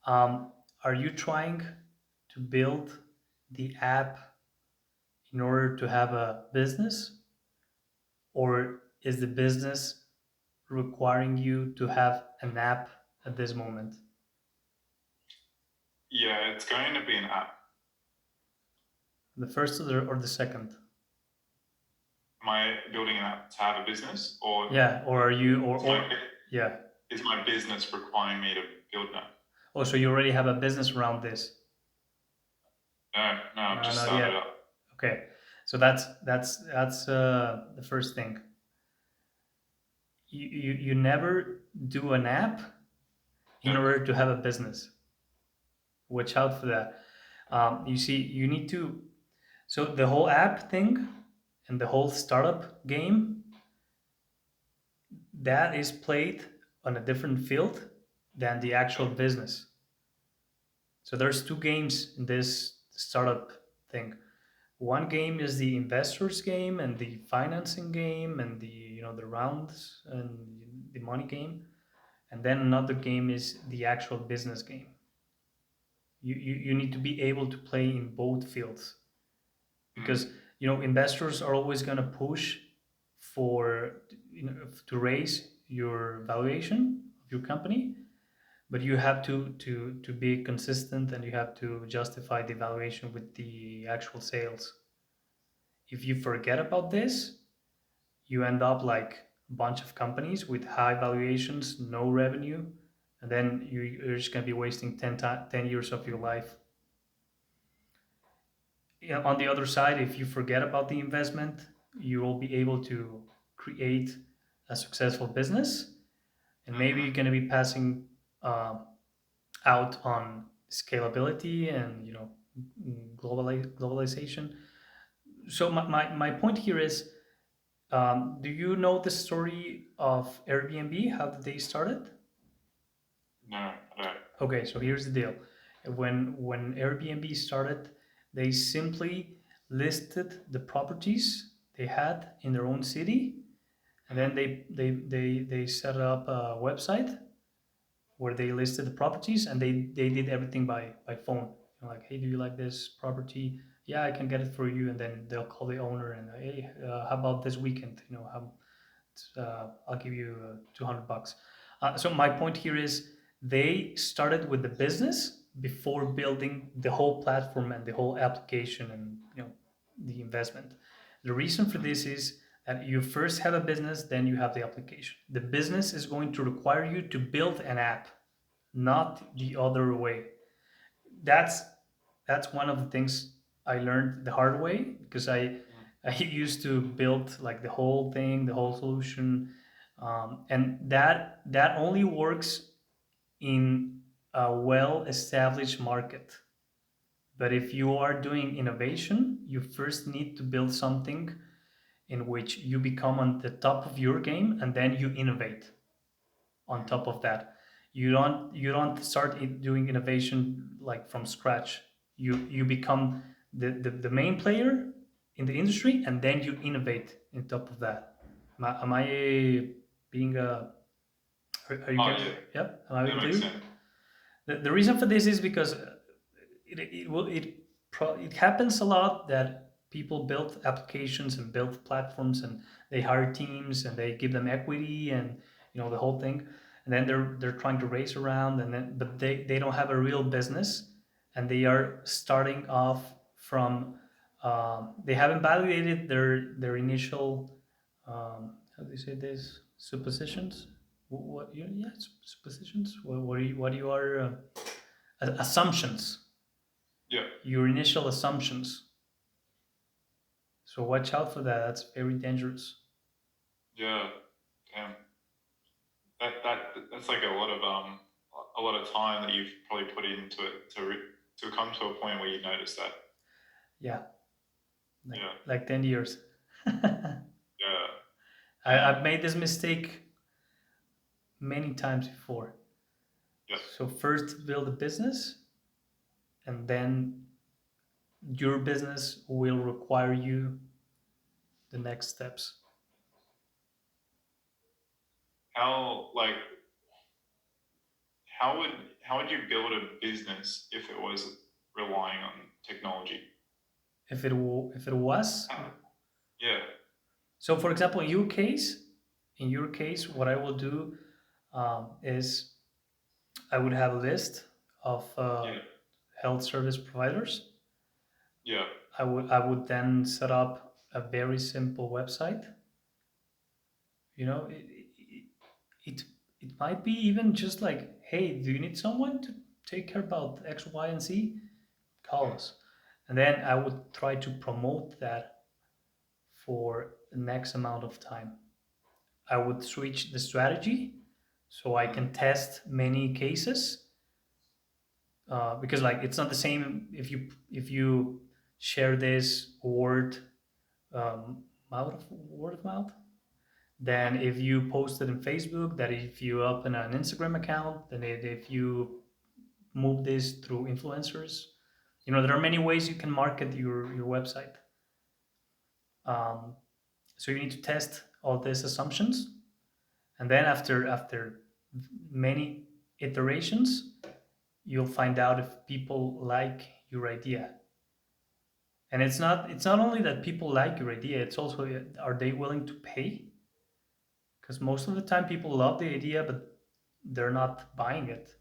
Um, are you trying to build the app in order to have a business, or is the business requiring you to have an app at this moment? Yeah, it's going to be an app. The first or the second? Am I building an app to have a business, or Yeah, or are you is my yeah. is my business requiring me to build an app? Oh, so you already have a business around this? No, no, I've No, just not started yet. up. Okay, so that's the first thing. You never do an app in Yeah. order to have a business. Watch out for that. You see, you need to. So the whole app thing and the whole startup game, that is played on a different field than the actual Yeah. business. So there's two games in this startup thing. One game is the investors game and the financing game and the the rounds and the money game, and then another game is the actual business game. You need to be able to play in both fields, Mm. because investors are always going to push for to raise your valuation of your company, but you have to be consistent, and you have to justify the valuation with the actual sales. If you forget about this, you end up like a bunch of companies with high valuations, no revenue, and then you're just going to be wasting 10 years of your life. Yeah, on the other side, if you forget about the investment, you will be able to create a successful business, and maybe you're Mm-hmm. going to be passing out on scalability and globalization. So my point here is, do you know the story of Airbnb? How did they started? No, I don't. Okay, so here's the deal. When Airbnb started, they simply listed the properties they had in their own city, and then Mm-hmm. they set up a website where they listed the properties, and they did everything by phone. Like, hey, do you like this property? Yeah, I can get it for you. And then they'll call the owner and, hey, how about this weekend? I'll give you $200. So my point here is, they started with the business before building the whole platform and the whole application and the investment. The reason for this is that you first have a business, then you have the application. The business is going to require you to build an app, not the other way. That's that's one of the things I learned the hard way, because Mm. I used to build like the whole thing, the whole solution, and that only works in a well established market. But if you are doing innovation, you first need to build something in which you become on the top of your game, and then you innovate on top of that. You don't start doing innovation like from scratch. You become the main player in the industry, and then you innovate on top of that. Am I being are you Oh getting yeah, it? Yep. Am I that being makes clear? sense. The reason for this is because it happens a lot that people build applications and build platforms, and they hire teams and they give them equity and the whole thing, and then they're trying to race around, and then but they don't have a real business, and they are starting off from they haven't validated their initial how do you say this, suppositions. What yeah, suppositions, what you are assumptions, Yeah, your initial assumptions. So watch out for that. That's very dangerous. yeah. Damn. That's like a lot of time that you've probably put into it to come to a point where you notice that. Yeah, like Yeah, 10 years. yeah. Damn. I've made this mistake many times before. Yeah. So first build a business, and then your business will require you the next steps. How like how would you build a business if it was relying on technology? If it was, Yeah. so for example, in your case, what I will do is I would have a list of Yeah. health service providers. Yeah. I would then set up a very simple website. You know, it, it might be even just like, hey, do you need someone to take care about X, Y, and Z? Call us. And then I would try to promote that for the next amount of time. I would switch the strategy so I can test many cases, because like it's not the same if you share this word of mouth, than if you post it in Facebook, that if you open an Instagram account, then if you move this through influencers. There are many ways you can market your website. um, so you need to test all these assumptions, and then after many iterations, you'll find out if people like your idea. And it's not only that people like your idea, it's also, are they willing to pay? Because most of the time people love the idea, but they're not buying it.